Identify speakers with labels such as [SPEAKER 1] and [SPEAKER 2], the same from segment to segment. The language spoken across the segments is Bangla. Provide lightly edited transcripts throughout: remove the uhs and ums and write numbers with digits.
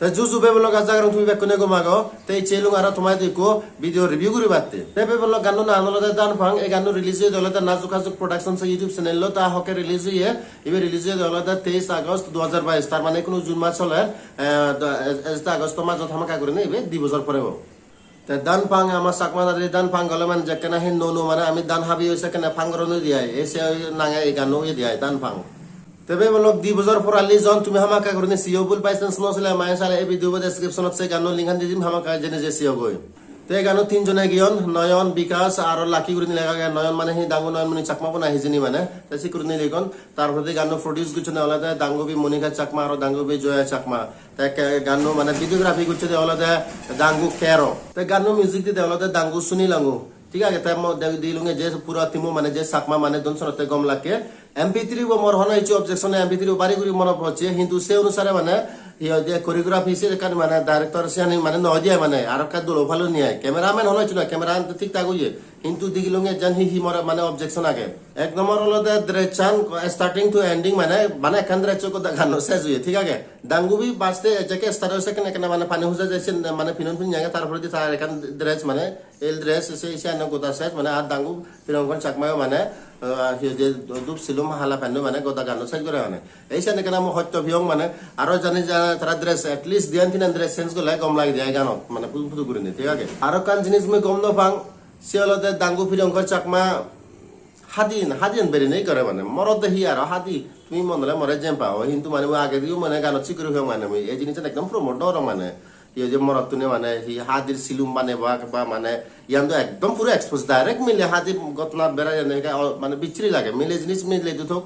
[SPEAKER 1] juju bebelo gazagarang tumi bekkone go mago te chelung ara tomai diko video review guri batte te bebelo ganno na anolo dan phang e ganno release hoye dole da nazuk hazuk production se youtube channel lo ta hoke release hoye ibe release hoye dole da 23 August 2022 তার মানে কোনো জুন মাস হলে 1 আগস্ট মাস ধামাকা করে নেবে 2 বছর পরে তে দান পাং আমার চাকমা দাদি দান পাং গলে মানে যেখানে হে নো মানে আমি দান হাবি হইছে কেন ফাংরনো দিয়াই এসে নাঙা এই গানো দিয়াই দান পাং তবে বলক 2 বছর পর আলি জন তুমি হামাকা করে সিও বুল পাইছেন স্নোসলে মায়া সালে এই ভিডিও ডেসক্রিপশনত সে গানো লিংক দিম হামাকা জেনে যে সিও গই তে গানো তিনজনে গিয়ন নয়ন বিকাশ আর লাকি করে নিলে নয়ন মানে হি দাঙ্গু নয়ন মানে চাকমা বনা হিজনি মানে তাসি করে নিলে গন তারপরে গানো প্রোডিউস গুছনে আলাদা দাঙ্গুবি মনিকা চাকমা আর দাঙ্গুবি জয়া চাকমা তে গানো মানে ভিডিওগ্রাফি গুছতে আলাদা দাঙ্গু কেরো তে গানো মিউজিক দিতে আলাদা দাঙ্গু সুনি লাঙ্গু ঠিক আছে তাই মো দিলুঙ্গে যে পুরা তিমো মানে যে চাকমা মানে দনসনতে গম লাকে MP3 वो मोर होना इच ऑब्जेक्शन है MP3 बारी गुरी मन पहुंचे हिंदू से अनुसार माने ये जे कोरियोग्राफी से kan माने डायरेक्टर से नहीं माने न दिया माने आर का दुलो ভালো নিয়ে ক্যামেরাম্যান হলো না ক্যামেরাম্যান তো ঠিক ঠাক হইছে কিন্তু দিগিলুঙ্গে জান হি মোর মানে অবজেকশন আগে এক নম্বর হলো দে দ্রেচান স্টার্টিং টু এন্ডিং মানে এখান দ্রেচো কো গানো শেষ হইছে ঠিক আছে ডাঙ্গুবি বাসতে যেকে স্টার্ট হইছে কেন কেন মানে পানি হুজা যাইছে মানে ফিনন ফিন জায়গা তারপরে দি তার এখান দ্রেচ মানে এল দ্রেচ সে ইসে না গোটা শেষ মানে আর ডাঙ্গু প্রিয়ঙ্কর চাকমায় মানে যে দুপ সিলুম হালা পানো মানে গোটা গানো শেষ করে মানে এইসা না কেন সত্য ভিয়ং মানে আরো জানি তারা ড্রেস এটলিস্ট দিয়ান তিন ড্রেস চেঞ্জ করলে কম লাগে যায় গানত মানে ফুল ফুল করে নি ঠিক আছে আরো কান জিনিস মই গম ন পাং সিলতে ডাঙ্গু প্রিয়ঙ্কর চাকমা হাদিন বেরি নেই করে মানে মরদ হি আর হাদি তুমি মনলে মরে যেম পাও কিন্তু মানে আগে দিও মানে গানত চিকরি হয়ে মানে এই জিনিসটা একদম প্রমোট ডর মানে ये जो मरत तूने माने ही हादिर सिलुम माने बा माने यान तो एकदम पूरा एक्सपोज डायरेक्ट मिले हादिर गतना बेरा जाने का माने बिचरी लागे मिले जिनिस मिले दो थोक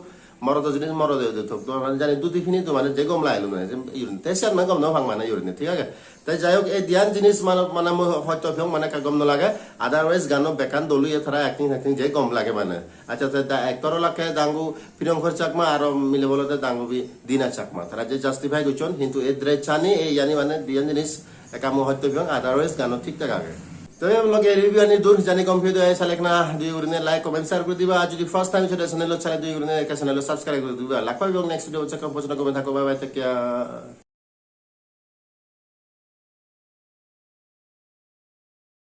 [SPEAKER 1] मरद जिनिस मरद दो थोक तो माने जाने दुती फिनी तो माने जे गम लाइलो माने युरिन तेसर ना गम न भांग माने युरिन ठीक है তাই যাই হোক এই ধ্যান জিনিস মানে হয়তো ফিং মানে গম ন লাগে আদারওয়াইজ গানো বেকান দলু এ থারা অ্যাক্টিং যে গম লাগে মানে আচ্ছা তা একতর লাগে দাঙ্গু প্রিয়ঙ্কর চাকমা আর মিলে বলতে দাঙ্গু বি দিনা চাকমা তারা যে জাস্টিফাই করছন কিন্তু এ দ্রে চানি এই জানি মানে ধ্যান জিনিস একা হয়তো ফিং আদারওয়াইজ গানো ঠিকঠাক আগে তো লগে রিভিউ আনি দূর জানি কম ভিডিও আই সালেক না দুই গুরনে লাইক কমেন্ট শেয়ার করে দিবা যদি ফার্স্ট টাইম চ্যানেল চ্যানেল দুই গুরনে চ্যানেল সাবস্ক্রাইব করে দিবা লাখ পাইব নেক্সট ভিডিও চেক আপ পছন্দ কমেন্ট থাকো বাই বাই টেক কেয়ার